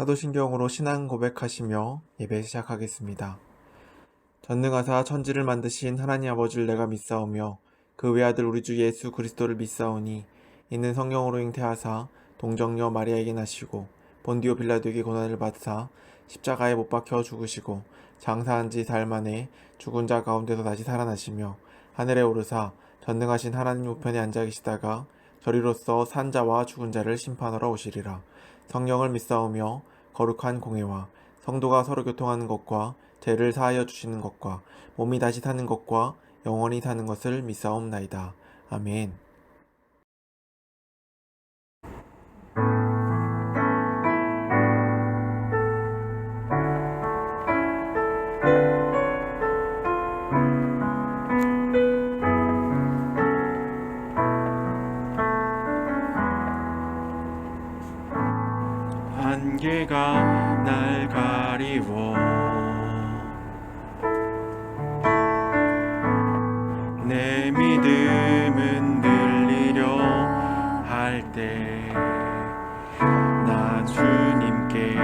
사도신경으로 신앙 고백하시며 예배 시작하겠습니다. 전능하사 천지를 만드신 하나님 아버지를 내가 믿사오며 그 외아들 우리 주 예수 그리스도를 믿사오니 이는 성령으로 잉태하사 동정녀 마리아에게 나시고 본디오 빌라도에게 고난을 받으사 십자가에 못 박혀 죽으시고 장사한 지 사흘 만에 죽은 자 가운데서 다시 살아나시며 하늘에 오르사 전능하신 하나님 우편에 앉아 계시다가 저리로서 산 자와 죽은 자를 심판하러 오시리라. 성령을 믿사오며 거룩한 공회와 성도가 서로 교통하는 것과 죄를 사하여 주시는 것과 몸이 다시 사는 것과 영원히 사는 것을 믿사옵나이다. 아멘. 안개가 날 가리워 내 믿음은 들리려 할 때 나 주님께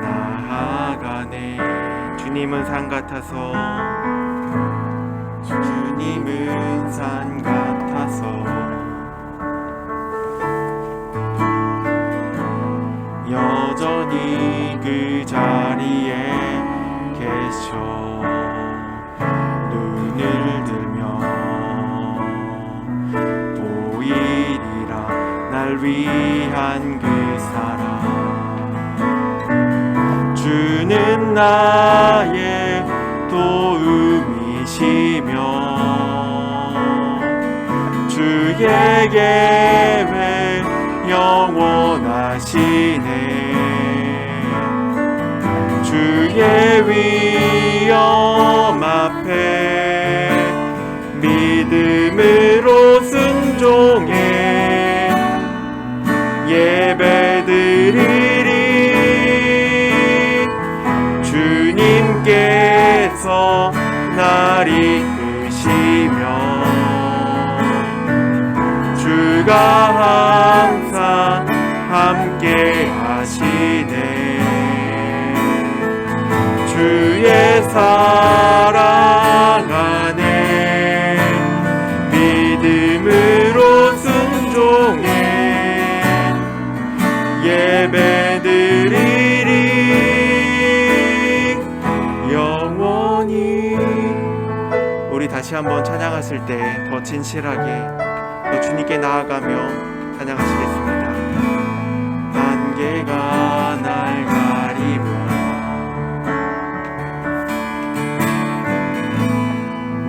나아가네. 주님은 산 같아서 주님은 산 같아서 여전히 그 자리에 계셔 눈을 들면 보이리라 날 위한 그 사랑. 주는 나의 도움이시며 주의 계획 영원하시네. 주의 위엄 앞에 믿음으로 순종해 예배드리리. 주님께서 날 이끄시며 주가 항상 함께 하시네. 주의 사랑 안에 믿음으로 순종해 예배드리리 영원히. 우리 다시 한번 찬양하실 때 더 진실하게 더 주님께 나아가며 찬양하시겠습니다. 안개가 날 가리며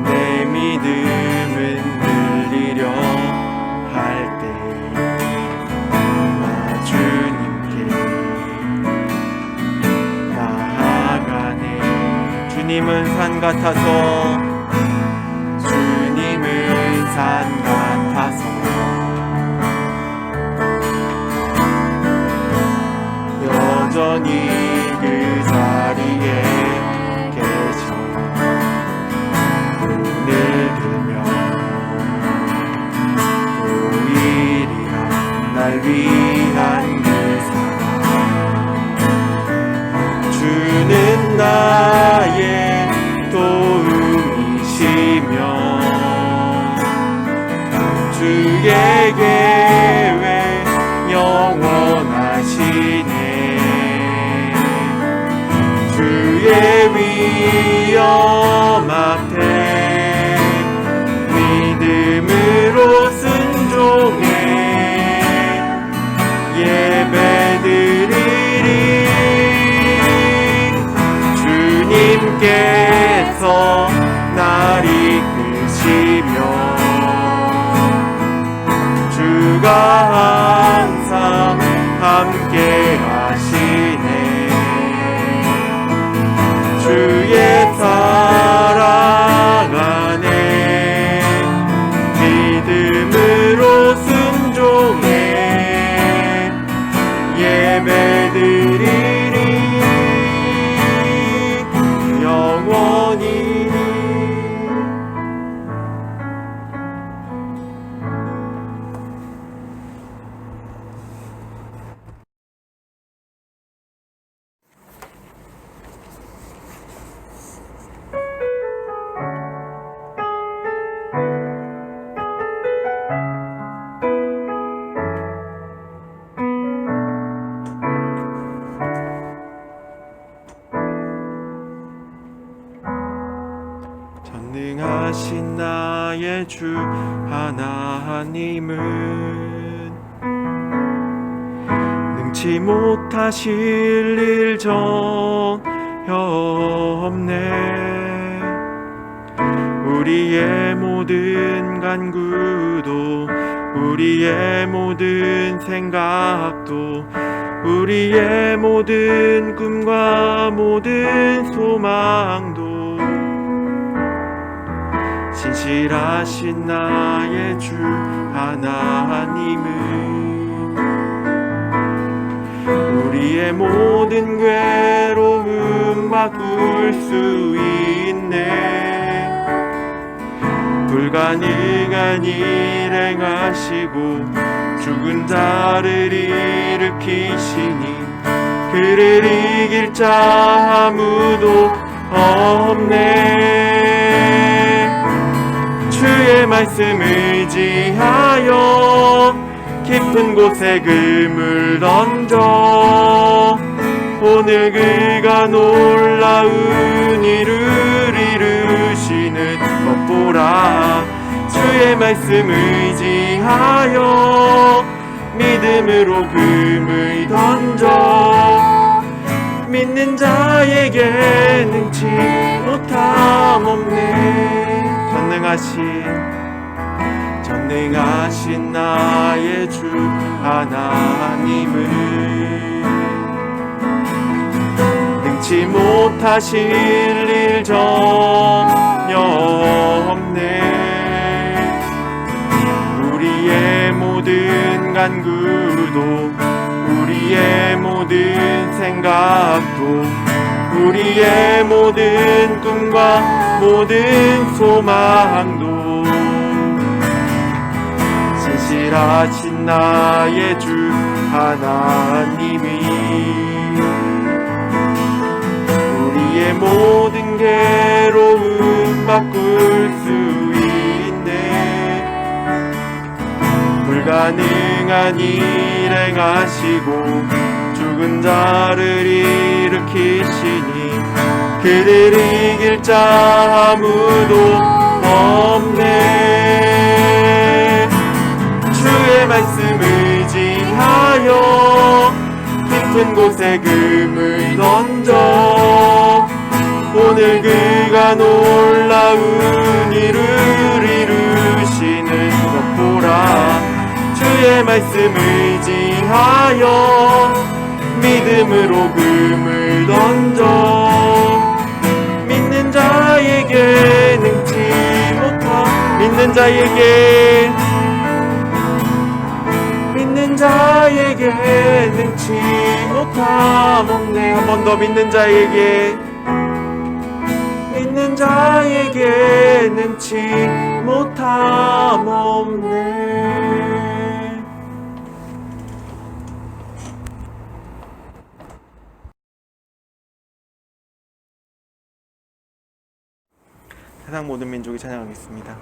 내 믿음은 들리려 할 때 나 주님께 나아가네. 주님은 산 같아서 산 같아서 여전히 그 자리에 계셔 눈을 들면 보이리라 날 위한 그 사랑. 주는 나의 도움이시며 주의 계획 영원하시네. 주의 위엄 앞에 믿음으로 순종해 예배드리리. 주님께서 날 이끄시며 주가 항상 함께 하시네. 주의 사랑 안에 믿음으로 순종해 예배드리리 영원히. 나의 주 하나님은 능치 못하실 일 전혀 없네. 우리의 모든 간구도 우리의 모든 생각도 우리의 모든 꿈과 모든 소망도 신실하신 나의 주 하나님은 우리의 모든 괴로움 바꿀 수 있네. 불가능한 일 행하시고 죽은 자를 일으키시니 그를 이길 자 아무도 없네. 주의 말씀 의지하여 깊은 곳에 그물 던져 오늘 그가 놀라운 일을 이루시는 것 보라. 주의 말씀 의지하여 믿음으로 금을 던져 믿는 자에게 능치 못함 없네. 전능하신 나의 주 하나님은 능치 못하실 일 전혀 없네. 우리의 모든 간구도 우리의 모든 생각도 우리의 모든 꿈과 모든 소망도 신실하신 나의 주 하나님이 우리의 모든 괴로움 바꿀 수 있네. 불가능한 일 행하시고 죽은 자를 일으키시니 그를 이길 자 아무도 없네. 주의 말씀 의지하여 깊은 곳에 금을 던져 오늘 그가 놀라운 일을 이루시는 것 보라. 주의 말씀 의지하여 믿음으로 금을 던져 믿는 자에게 능치 못함 믿는 자에게 능치 못함 없네. 한 번 더 믿는 자에게 능치 못함 없네. 세상 모든 민족이 찬양하겠습니다.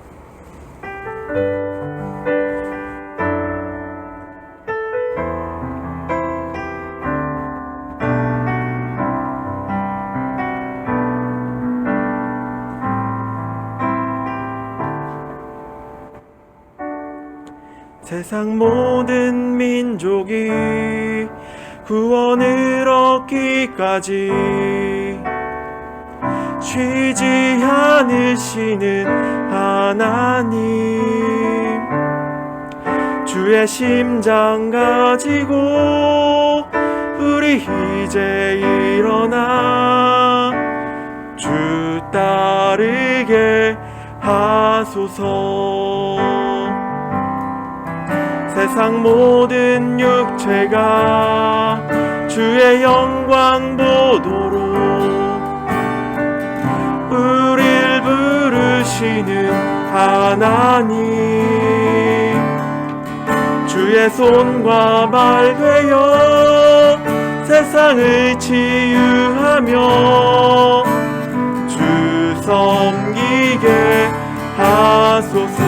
세상 모든 민족이 구원을 얻기까지 쉬지 않으시는 하나님, 주의 심장 가지고 우리 이제 일어나 주 따르게 하소서. 세상 모든 육체가 주의 영광 보도록 우릴 부르시는 하나님, 주의 손과 발 되어 세상을 치유하며 주 섬기게 하소서.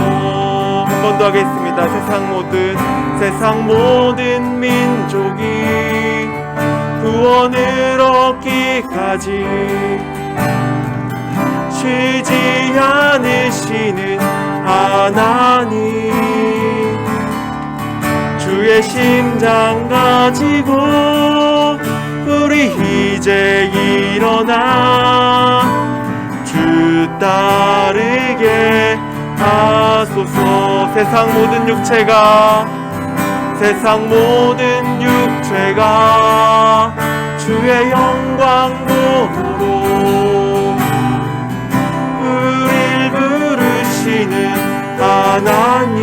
한 번 더 하겠습니다. 세상 모든 민족이 구원을 얻기까지 쉬지 않으시는 하나님 주의 심장 가지고 우리 이제 일어나 주 따르게 하소서. 세상 모든 육체가 주의 영광 보도록 우릴 부르시는 하나님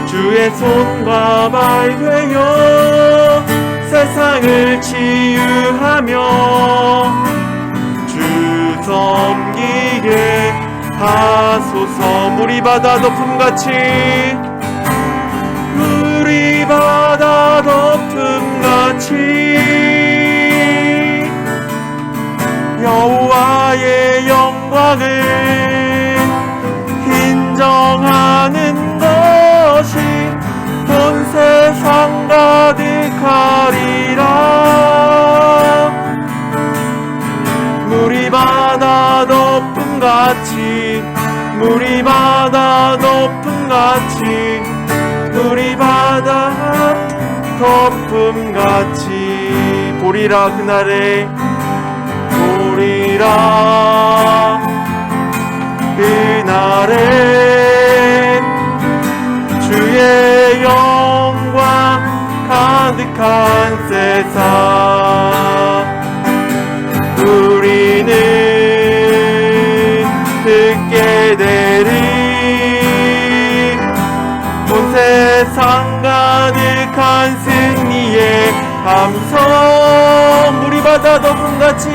주의 손과 발 되어 세상을 치유하며 주 섬기게 하소서. 물이 바다 덮음같이 여호와의 영광을 인정하는 것이 온 세상 가득하리라. 물이 바다 덮음같이 물이 바다 덮음같이 물이 바다 덮음같이 보리라. 그날에 주의 영광 가득한 세상 우리는 듣게 되리. 온 세상 가득한 승리의 함성 물이 바다 덮음같이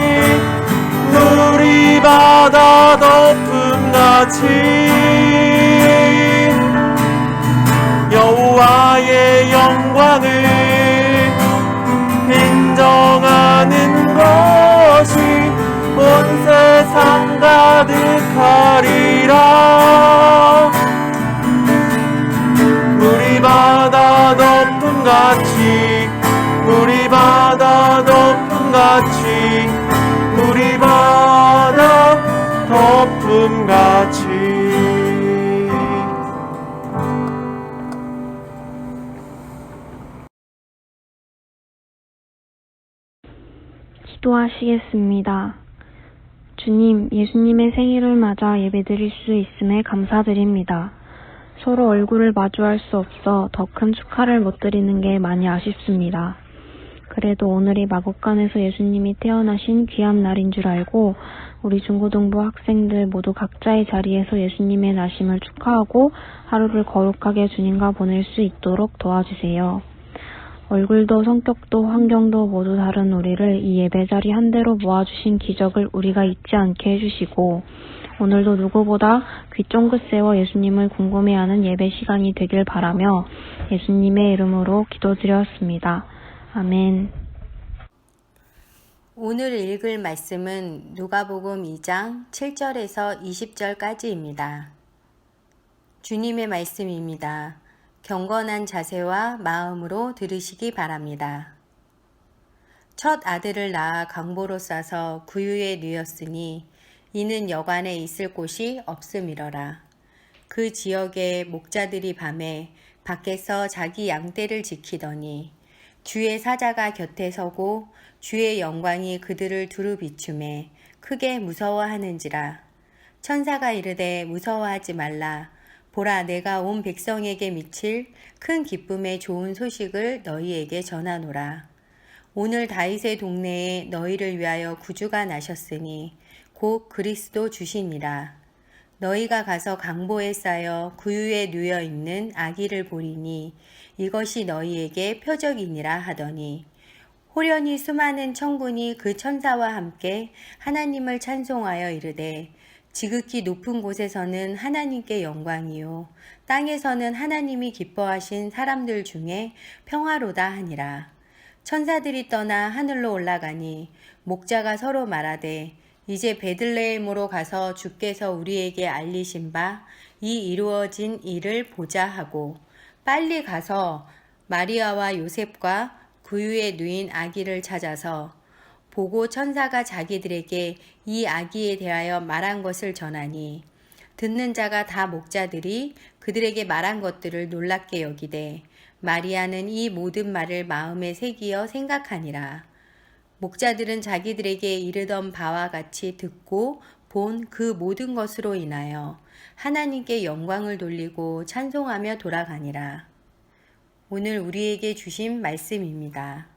물이 바다 덮음같이 여호와의 영광을 인정하는 것이 온 세상 가득하리라. 물이 바다 덮음같이 물이 바다 덮음같이 물이 바다 덮음같이. 기도하시겠습니다. 주님, 예수님의 생일을 맞아 예배드릴 수 있음에 감사드립니다. 서로 얼굴을 마주할 수 없어 더 큰 축하를 못 드리는 게 많이 아쉽습니다. 그래도 오늘이 마국간에서 예수님이 태어나신 귀한 날인 줄 알고 우리 중고등부 학생들 모두 각자의 자리에서 예수님의 나심을 축하하고 하루를 거룩하게 주님과 보낼 수 있도록 도와주세요. 얼굴도 성격도 환경도 모두 다른 우리를 이 예배 자리 한 대로 모아주신 기적을 우리가 잊지 않게 해주시고 오늘도 누구보다 귀 쫑긋 세워 예수님을 궁금해하는 예배 시간이 되길 바라며 예수님의 이름으로 기도드렸습니다. 아멘. 오늘 읽을 말씀은 누가복음 2장 7절에서 20절까지입니다. 주님의 말씀입니다. 경건한 자세와 마음으로 들으시기 바랍니다. 첫 아들을 낳아 강보로 싸서 구유에 누였으니 이는 여관에 있을 곳이 없음이러라. 그 지역의 목자들이 밤에 밖에서 자기 양떼를 지키더니 주의 사자가 곁에 서고 주의 영광이 그들을 두루 비추매 크게 무서워하는지라. 천사가 이르되 무서워하지 말라. 보라, 내가 온 백성에게 미칠 큰 기쁨의 좋은 소식을 너희에게 전하노라. 오늘 다윗의 동네에 너희를 위하여 구주가 나셨으니 곧 그리스도 주시니라. 너희가 가서 강보에 쌓여 구유에 누여 있는 아기를 보리니 이것이 너희에게 표적이니라 하더니 호련히 수많은 천군이 그 천사와 함께 하나님을 찬송하여 이르되 지극히 높은 곳에서는 하나님께 영광이요 땅에서는 하나님이 기뻐하신 사람들 중에 평화로다 하니라. 천사들이 떠나 하늘로 올라가니 목자가 서로 말하되 이제 베들레헴으로 가서 주께서 우리에게 알리신 바 이 이루어진 일을 보자 하고 빨리 가서 마리아와 요셉과 구유에 누인 아기를 찾아서 보고 천사가 자기들에게 이 아기에 대하여 말한 것을 전하니 듣는 자가 다 목자들이 그들에게 말한 것들을 놀랍게 여기되 마리아는 이 모든 말을 마음에 새기어 생각하니라. 목자들은 자기들에게 이르던 바와 같이 듣고 본 그 모든 것으로 인하여 하나님께 영광을 돌리고 찬송하며 돌아가니라. 오늘 우리에게 주신 말씀입니다.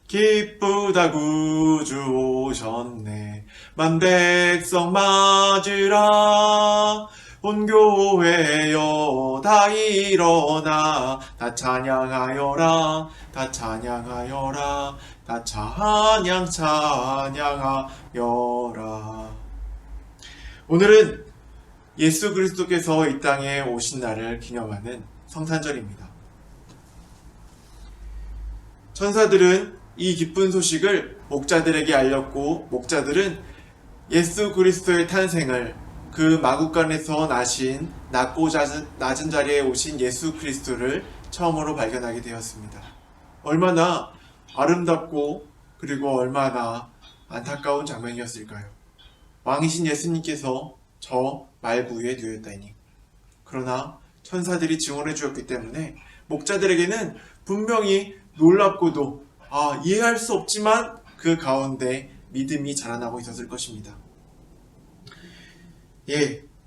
기쁘다 구주 오셨네 만백성 맞으라 온 교회여 다 일어나 다 찬양하여라 다 찬양하여라 다 찬양하여라. 오늘은 예수 그리스도께서 이 땅에 오신 날을 기념하는 성탄절입니다. 천사들은 이 기쁜 소식을 목자들에게 알렸고 목자들은 예수 그리스도의 탄생을 그 마구간에서 나신 낮고 낮은 자리에 오신 예수 그리스도를 처음으로 발견하게 되었습니다. 얼마나 아름답고 그리고 얼마나 안타까운 장면이었을까요? 왕이신 예수님께서 저 말구 위에 누웠다니. 그러나 천사들이 증언해 주었기 때문에 목자들에게는 분명히 놀랍고도 이해할 수 없지만 그 가운데 믿음이 자라나고 있었을 것입니다.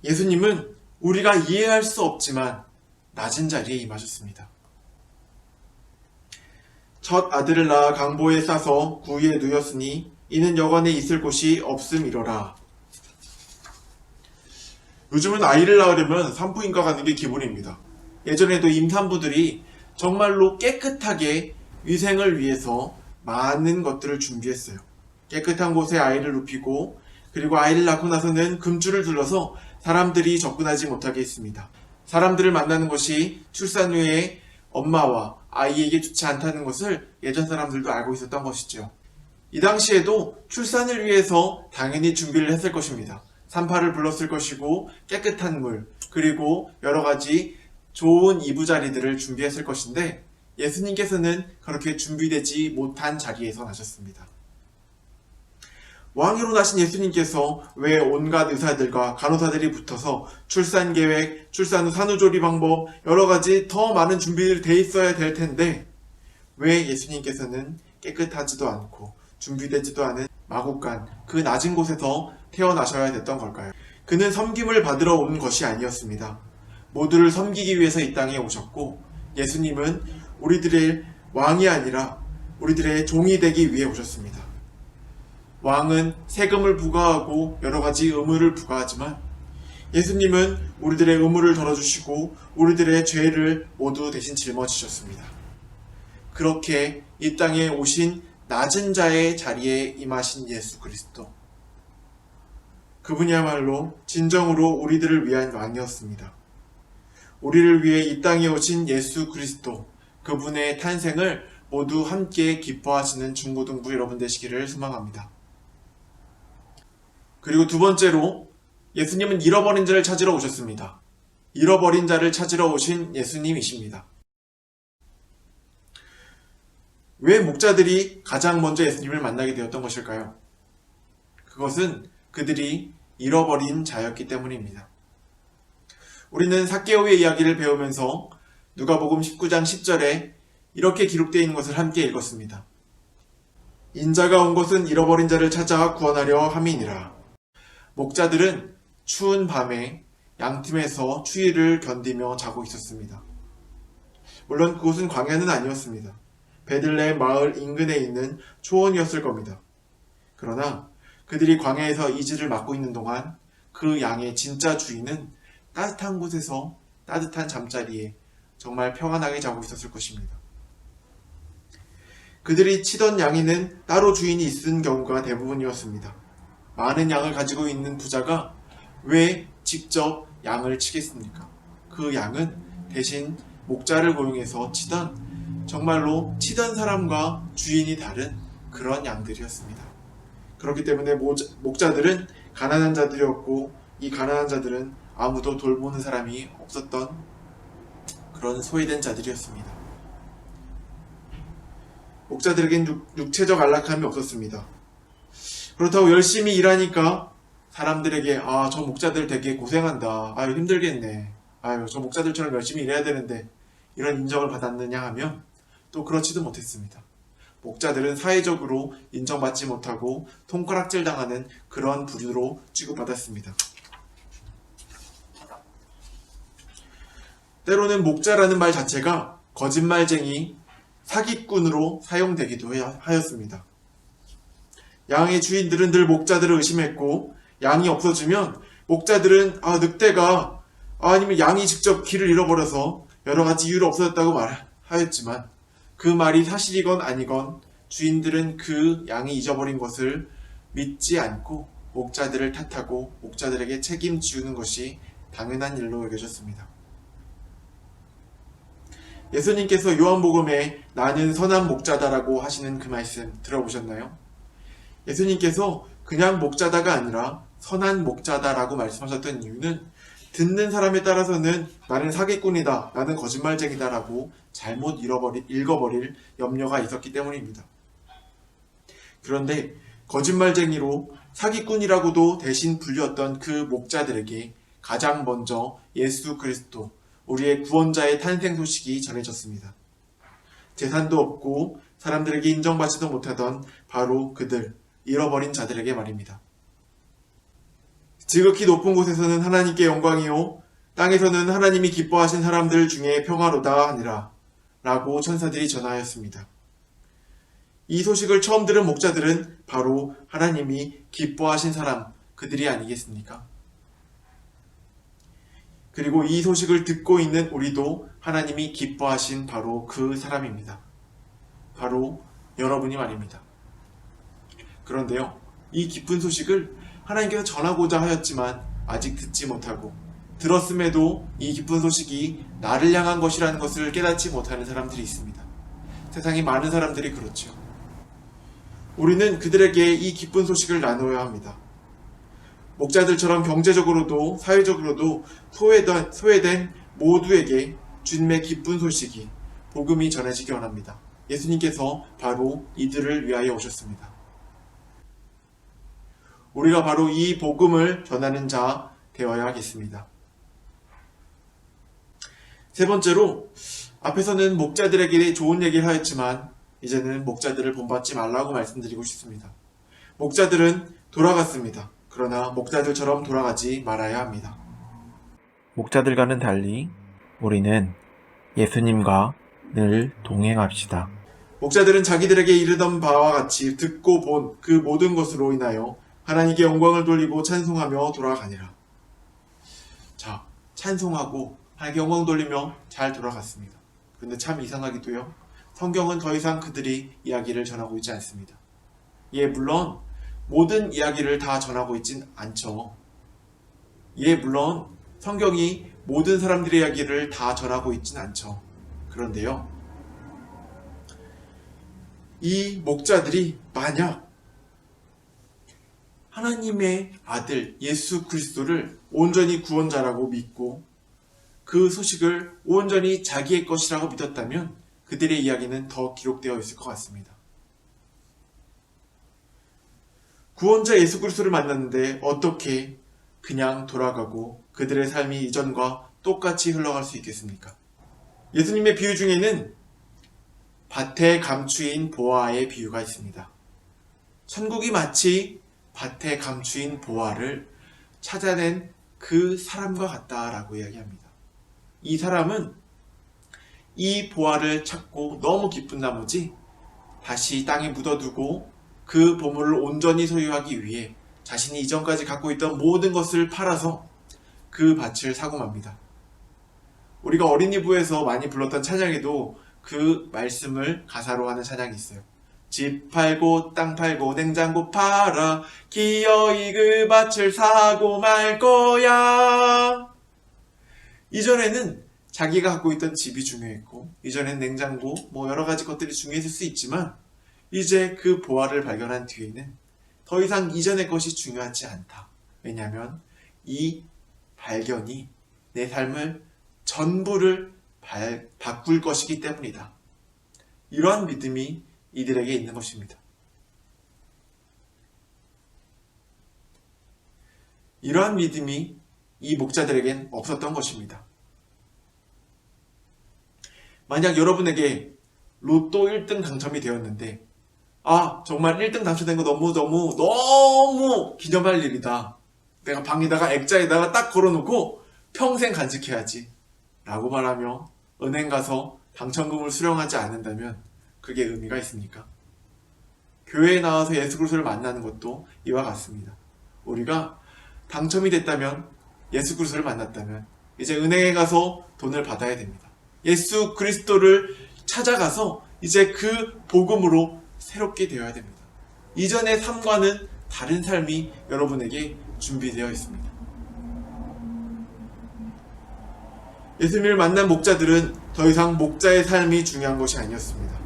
예수님은 우리가 이해할 수 없지만 낮은 자리에 임하셨습니다. 첫 아들을 낳아 강보에 싸서 구유에 누였으니 이는 여관에 있을 곳이 없음이로라. 요즘은 아이를 낳으려면 산부인과 가는 게 기본입니다. 예전에도 임산부들이 정말로 깨끗하게 위생을 위해서 많은 것들을 준비했어요. 깨끗한 곳에 아이를 눕히고 그리고 아이를 낳고 나서는 금줄을 둘러서 사람들이 접근하지 못하게 했습니다. 사람들을 만나는 것이 출산 후에 엄마와 아이에게 좋지 않다는 것을 예전 사람들도 알고 있었던 것이죠. 이 당시에도 출산을 위해서 당연히 준비를 했을 것입니다. 산파를 불렀을 것이고 깨끗한 물 그리고 여러 가지 좋은 이부자리들을 준비했을 것인데 예수님께서는 그렇게 준비되지 못한 자리에서 나셨습니다. 왕으로 나신 예수님께서 왜 온갖 의사들과 간호사들이 붙어서 출산 계획, 출산 후 산후조리 방법 여러 가지 더 많은 준비들이 돼 있어야 될 텐데 왜 예수님께서는 깨끗하지도 않고 준비되지도 않은 마구간 그 낮은 곳에서 태어나셔야 됐던 걸까요? 그는 섬김을 받으러 온 것이 아니었습니다. 모두를 섬기기 위해서 이 땅에 오셨고 예수님은 우리들의 왕이 아니라 우리들의 종이 되기 위해 오셨습니다. 왕은 세금을 부과하고 여러 가지 의무를 부과하지만 예수님은 우리들의 의무를 덜어주시고 우리들의 죄를 모두 대신 짊어지셨습니다. 그렇게 이 땅에 오신 낮은 자의 자리에 임하신 예수 그리스도. 그분이야말로 진정으로 우리들을 위한 왕이었습니다. 우리를 위해 이 땅에 오신 예수 그리스도, 그분의 탄생을 모두 함께 기뻐하시는 중고등부 여러분 되시기를 소망합니다. 그리고 두 번째로 예수님은 잃어버린 자를 찾으러 오셨습니다. 잃어버린 자를 찾으러 오신 예수님이십니다. 왜 목자들이 가장 먼저 예수님을 만나게 되었던 것일까요? 그것은 그들이 잃어버린 자였기 때문입니다. 우리는 삭개오의 이야기를 배우면서 누가복음 19장 10절에 이렇게 기록되어 있는 것을 함께 읽었습니다. 인자가 온 것은 잃어버린 자를 찾아 구원하려 함이니라. 목자들은 추운 밤에 양틈에서 추위를 견디며 자고 있었습니다. 물론 그곳은 광야는 아니었습니다. 베들레헴 마을 인근에 있는 초원이었을 겁니다. 그러나 그들이 광야에서 이지를 맡고 있는 동안 그 양의 진짜 주인은 따뜻한 곳에서 따뜻한 잠자리에 정말 평안하게 자고 있었을 것입니다. 그들이 치던 양이는 따로 주인이 있은 경우가 대부분이었습니다. 많은 양을 가지고 있는 부자가 왜 직접 양을 치겠습니까? 그 양은 대신 목자를 고용해서 치던 정말로 치던 사람과 주인이 다른 그런 양들이었습니다. 그렇기 때문에 목자들은 가난한 자들이었고 이 가난한 자들은 아무도 돌보는 사람이 없었던 그런 소외된 자들이었습니다. 목자들에겐 육체적 안락함이 없었습니다. 그렇다고 열심히 일하니까 사람들에게 저 목자들 되게 고생한다. 아유 힘들겠네. 아유 저 목자들처럼 열심히 일해야 되는데 이런 인정을 받았느냐 하면 또 그렇지도 못했습니다. 목자들은 사회적으로 인정받지 못하고 손가락질 당하는 그런 부류로 취급받았습니다. 때로는 목자라는 말 자체가 거짓말쟁이, 사기꾼으로 사용되기도 하였습니다. 양의 주인들은 늘 목자들을 의심했고 양이 없어지면 목자들은 늑대가 아니면 양이 직접 길을 잃어버려서 여러 가지 이유로 없어졌다고 말하였지만 그 말이 사실이건 아니건 주인들은 그 양이 잊어버린 것을 믿지 않고 목자들을 탓하고 목자들에게 책임 지우는 것이 당연한 일로 여겨졌습니다. 예수님께서 요한복음에 나는 선한 목자다라고 하시는 그 말씀 들어보셨나요? 예수님께서 그냥 목자다가 아니라 선한 목자다라고 말씀하셨던 이유는 듣는 사람에 따라서는 나는 사기꾼이다, 나는 거짓말쟁이다라고 잘못 읽어버릴 염려가 있었기 때문입니다. 그런데 거짓말쟁이로 사기꾼이라고도 대신 불렸던 그 목자들에게 가장 먼저 예수 그리스도, 우리의 구원자의 탄생 소식이 전해졌습니다. 재산도 없고 사람들에게 인정받지도 못하던 바로 그들, 잃어버린 자들에게 말입니다. 지극히 높은 곳에서는 하나님께 영광이요 땅에서는 하나님이 기뻐하신 사람들 중에 평화로다 하니라 라고 천사들이 전하였습니다. 이 소식을 처음 들은 목자들은 바로 하나님이 기뻐하신 사람, 그들이 아니겠습니까? 그리고 이 소식을 듣고 있는 우리도 하나님이 기뻐하신 바로 그 사람입니다. 바로 여러분이 말입니다. 그런데요, 이 기쁜 소식을 하나님께서 전하고자 하였지만 아직 듣지 못하고 들었음에도 이 기쁜 소식이 나를 향한 것이라는 것을 깨닫지 못하는 사람들이 있습니다. 세상에 많은 사람들이 그렇죠. 우리는 그들에게 이 기쁜 소식을 나누어야 합니다. 목자들처럼 경제적으로도 사회적으로도 소외된 모두에게 주님의 기쁜 소식이 복음이 전해지기 원합니다. 예수님께서 바로 이들을 위하여 오셨습니다. 우리가 바로 이 복음을 전하는 자 되어야 하겠습니다. 세 번째로, 앞에서는 목자들에게 좋은 얘기를 하였지만 이제는 목자들을 본받지 말라고 말씀드리고 싶습니다. 목자들은 돌아갔습니다. 그러나 목자들처럼 돌아가지 말아야 합니다. 목자들과는 달리 우리는 예수님과 늘 동행합시다. 목자들은 자기들에게 이르던 바와 같이 듣고 본 그 모든 것으로 인하여 하나님께 영광을 돌리고 찬송하며 돌아가니라. 자, 찬송하고 하나님께 영광 돌리며 잘 돌아갔습니다. 그런데 참 이상하기도요, 성경은 더 이상 그들이 이야기를 전하고 있지 않습니다. 예, 물론 모든 이야기를 다 전하고 있진 않죠. 예, 물론 성경이 모든 사람들의 이야기를 다 전하고 있진 않죠. 그런데요, 이 목자들이 만약 하나님의 아들 예수 그리스도를 온전히 구원자라고 믿고 그 소식을 온전히 자기의 것이라고 믿었다면 그들의 이야기는 더 기록되어 있을 것 같습니다. 구원자 예수 그리스도를 만났는데 어떻게 그냥 돌아가고 그들의 삶이 이전과 똑같이 흘러갈 수 있겠습니까? 예수님의 비유 중에는 밭에 감추인 보화의 비유가 있습니다. 천국이 마치 밭에 감추인 보화를 찾아낸 그 사람과 같다라고 이야기합니다. 이 사람은 이 보화를 찾고 너무 기쁜 나머지 다시 땅에 묻어두고 그 보물을 온전히 소유하기 위해 자신이 이전까지 갖고 있던 모든 것을 팔아서 그 밭을 사고 맙니다. 우리가 어린이부에서 많이 불렀던 찬양에도 그 말씀을 가사로 하는 찬양이 있어요. 집 팔고 땅 팔고 냉장고 팔아 기어이 그 밭을 사고 말 거야. 이전에는 자기가 갖고 있던 집이 중요했고 이전엔 냉장고 여러 가지 것들이 중요했을 수 있지만 이제 그 보화를 발견한 뒤에는 더 이상 이전의 것이 중요하지 않다. 왜냐하면 이 발견이 내 삶을 전부를 바꿀 것이기 때문이다. 이러한 믿음이 이들에게 있는 것입니다. 이러한 믿음이 이 목자들에겐 없었던 것입니다. 만약 여러분에게 로또 1등 당첨이 되었는데 정말 1등 당첨된 거 너무 기념할 일이다. 내가 방에다가 액자에다가 딱 걸어놓고 평생 간직해야지 라고 말하며 은행 가서 당첨금을 수령하지 않는다면 그게 의미가 있습니까? 교회에 나와서 예수 그리스도를 만나는 것도 이와 같습니다. 우리가 당첨이 됐다면, 예수 그리스도를 만났다면 이제 은행에 가서 돈을 받아야 됩니다. 예수 그리스도를 찾아가서 이제 그 복음으로 새롭게 되어야 됩니다. 이전의 삶과는 다른 삶이 여러분에게 준비되어 있습니다. 예수님을 만난 목자들은 더 이상 목자의 삶이 중요한 것이 아니었습니다.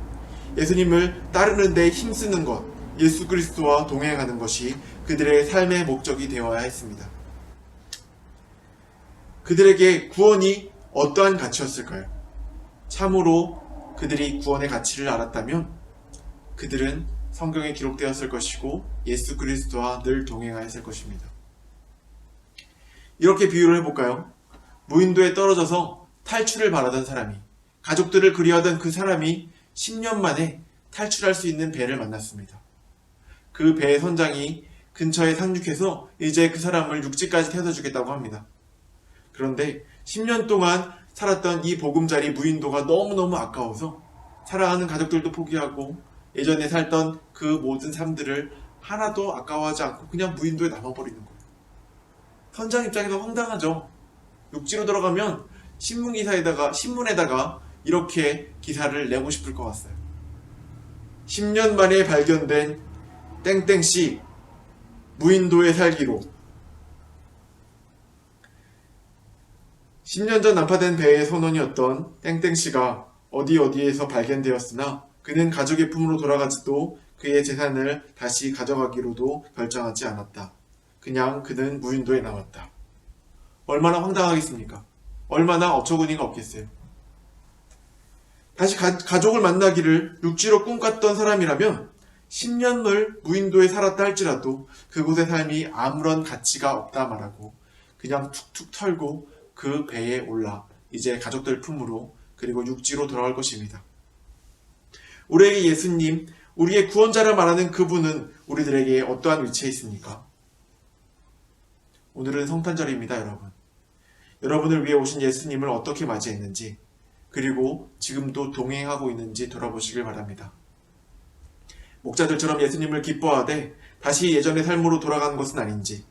예수님을 따르는 데 힘쓰는 것, 예수 그리스도와 동행하는 것이 그들의 삶의 목적이 되어야 했습니다. 그들에게 구원이 어떠한 가치였을까요? 참으로 그들이 구원의 가치를 알았다면 그들은 성경에 기록되었을 것이고 예수 그리스도와 늘 동행하였을 것입니다. 이렇게 비유를 해볼까요? 무인도에 떨어져서 탈출을 바라던 사람이, 가족들을 그리워하던 그 사람이 10년 만에 탈출할 수 있는 배를 만났습니다. 그 배의 선장이 근처에 상륙해서 이제 그 사람을 육지까지 태워다 주겠다고 합니다. 그런데 10년 동안 살았던 이 보금자리 무인도가 너무너무 아까워서 사랑하는 가족들도 포기하고 예전에 살던 그 모든 삶들을 하나도 아까워하지 않고 그냥 무인도에 남아버리는 거예요. 선장 입장에서 황당하죠. 육지로 들어가면 신문에다가 이렇게 기사를 내고 싶을 것 같아요. 10년 만에 발견된 땡땡씨 무인도에 살기로. 10년 전 난파된 배의 선원이었던 땡땡씨가 어디에서 발견되었으나 그는 가족의 품으로 돌아가지도 그의 재산을 다시 가져가기로도 결정하지 않았다. 그냥 그는 무인도에 남았다. 얼마나 황당하겠습니까? 얼마나 어처구니가 없겠어요. 다시 가족을 만나기를 육지로 꿈꿨던 사람이라면 10년을 무인도에 살았다 할지라도 그곳의 삶이 아무런 가치가 없다 말하고 그냥 툭툭 털고 그 배에 올라 이제 가족들 품으로 그리고 육지로 돌아올 것입니다. 우리에게 예수님, 우리의 구원자를 말하는 그분은 우리들에게 어떠한 위치에 있습니까? 오늘은 성탄절입니다, 여러분. 여러분을 위해 오신 예수님을 어떻게 맞이했는지 그리고 지금도 동행하고 있는지 돌아보시길 바랍니다. 목자들처럼 예수님을 기뻐하되 다시 예전의 삶으로 돌아가는 것은 아닌지,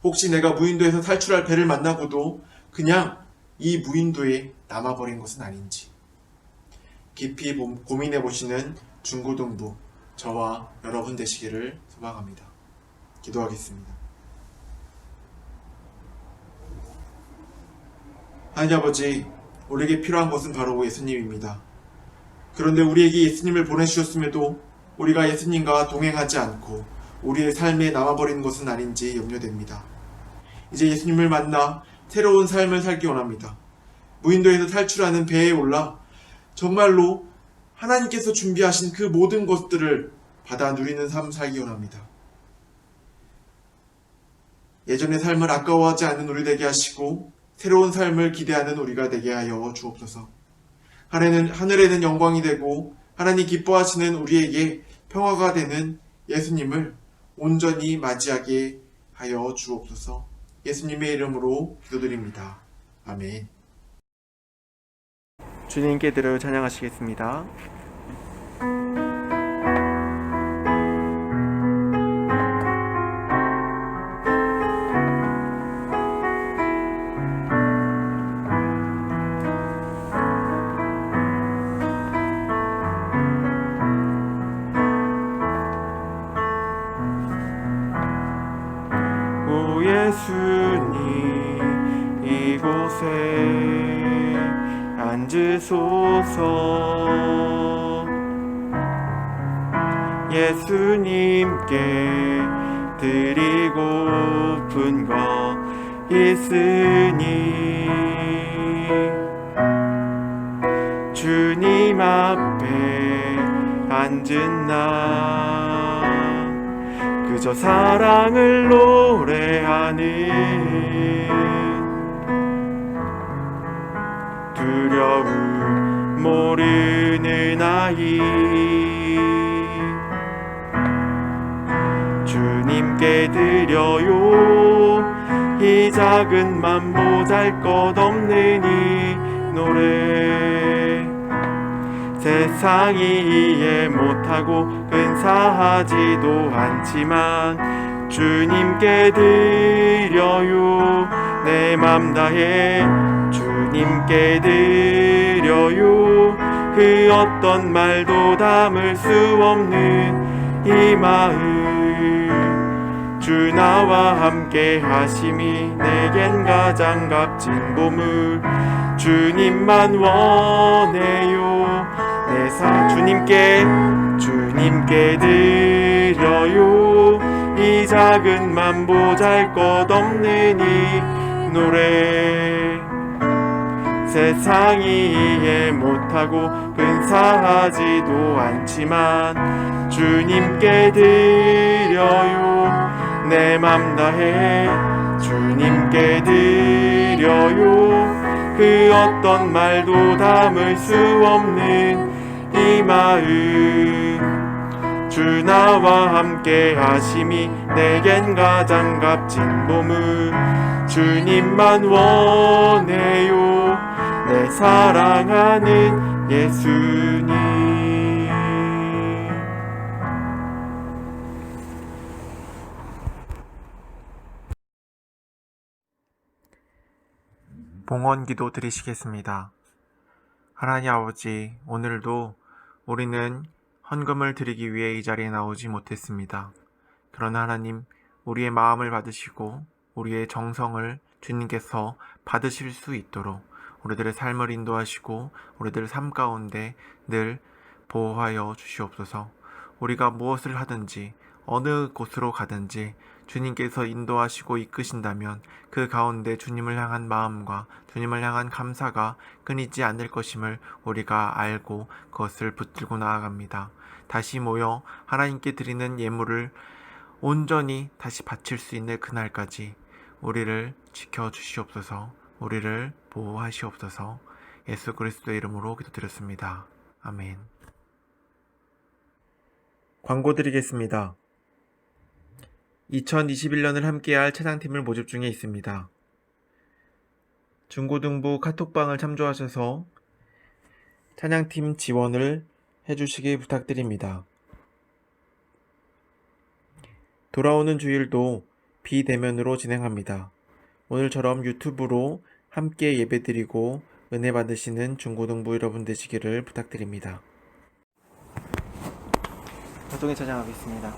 혹시 내가 무인도에서 탈출할 배를 만나고도 그냥 이 무인도에 남아버린 것은 아닌지 깊이 고민해 보시는 중고등부 저와 여러분 되시기를 소망합니다. 기도하겠습니다. 하나님 아버지, 우리에게 필요한 것은 바로 예수님입니다. 그런데 우리에게 예수님을 보내주셨음에도 우리가 예수님과 동행하지 않고 우리의 삶에 남아버리는 것은 아닌지 염려됩니다. 이제 예수님을 만나 새로운 삶을 살기 원합니다. 무인도에서 탈출하는 배에 올라 정말로 하나님께서 준비하신 그 모든 것들을 받아 누리는 삶 살기 원합니다. 예전의 삶을 아까워하지 않는 우리 되게 하시고 새로운 삶을 기대하는 우리가 되게 하여 주옵소서. 하늘에는 영광이 되고 하나님 기뻐하시는 우리에게 평화가 되는 예수님을 온전히 맞이하게 하여 주옵소서. 예수님의 이름으로 기도드립니다. 아멘. 주님께 드려 찬양하시겠습니다. 오 예수님 이곳에 앉으소서. 예수님께 드리고픈 것 있으니 주님 앞에 앉아 늦은 나 그저 사랑을 노래하는 두려움 모르는 아이 주님께 드려요 이 작은 맘 보잘것없는 이 노래 세상이 이해 못하고 근사하지도 않지만 주님께 드려요 내 맘 다해 주님께 드려요 그 어떤 말도 담을 수 없는 이 마음 주 나와 함께 하심이 내겐 가장 값진 보물 주님만 원해요 내 사 주님께 드려요 이 작은 맘 보잘것없는 이 노래 세상이 이해 못하고 근사하지도 않지만 주님께 드려요 내 맘 다해 주님께 드려요 그 어떤 말도 담을 수 없는 이 마음 주 나와 함께 하심이 내겐 가장 값진 보물 주님만 원해요 내 사랑하는 예수님 봉헌 기도 드리시겠습니다. 하나님 아버지, 오늘도 우리는 헌금을 드리기 위해 이 자리에 나오지 못했습니다. 그러나 하나님, 우리의 마음을 받으시고 우리의 정성을 주님께서 받으실 수 있도록 우리들의 삶을 인도하시고 우리들의 삶 가운데 늘 보호하여 주시옵소서. 우리가 무엇을 하든지 어느 곳으로 가든지 주님께서 인도하시고 이끄신다면 그 가운데 주님을 향한 마음과 주님을 향한 감사가 끊이지 않을 것임을 우리가 알고 그것을 붙들고 나아갑니다. 다시 모여 하나님께 드리는 예물을 온전히 다시 바칠 수 있는 그날까지 우리를 지켜주시옵소서. 우리를 보호하시옵소서. 예수 그리스도의 이름으로 기도드렸습니다. 아멘. 광고 드리겠습니다. 2021년을 함께할 찬양팀을 모집 중에 있습니다. 중고등부 카톡방을 참조하셔서 찬양팀 지원을 해주시기 부탁드립니다. 돌아오는 주일도 비대면으로 진행합니다. 오늘처럼 유튜브로 함께 예배드리고 은혜 받으시는 중고등부 여러분 되시기를 부탁드립니다. 활동에 찬양하겠습니다.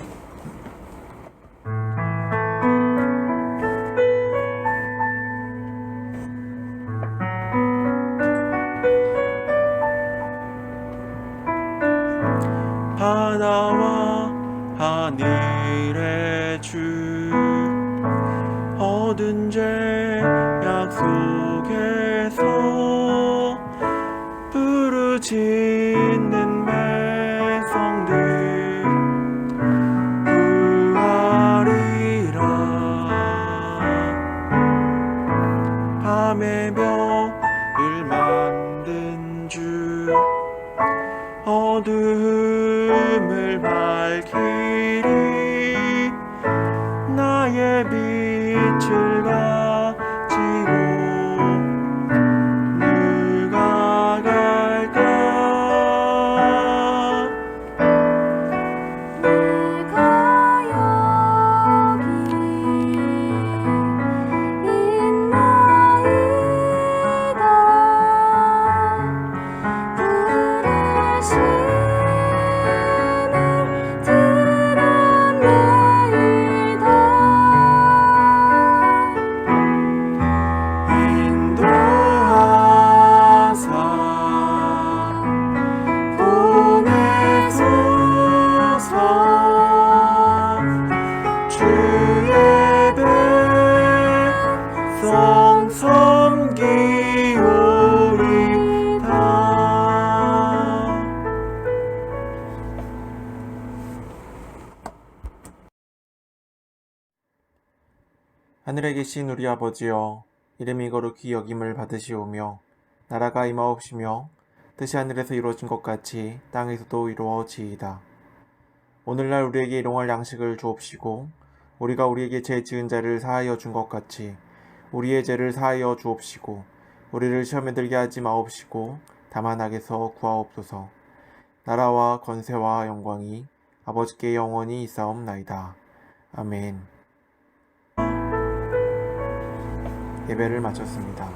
바다와 하늘의 주 얻은 죄악 속에서 부르짖는 백성들 구하리라 밤의 별을 만든 주 어둠을 밝히리 나의 빛을 가지고 누가 갈까 내가 여기 있나이다 부르심을 들었나이다 하늘에 계신 우리 아버지여, 이름이 거룩히 여김을 받으시오며 나라가 임하옵시며 뜻이 하늘에서 이루어진 것 같이 땅에서도 이루어지이다. 오늘날 우리에게 일용할 양식을 주옵시고 우리가 우리에게 죄 지은 자를 사하여 준 것 같이 우리의 죄를 사하여 주옵시고 우리를 시험에 들게 하지 마옵시고 다만 악에서 구하옵소서. 나라와 권세와 영광이 아버지께 영원히 있사옵나이다. 아멘. 예배를 마쳤습니다.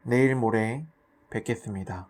내일 모레 뵙겠습니다.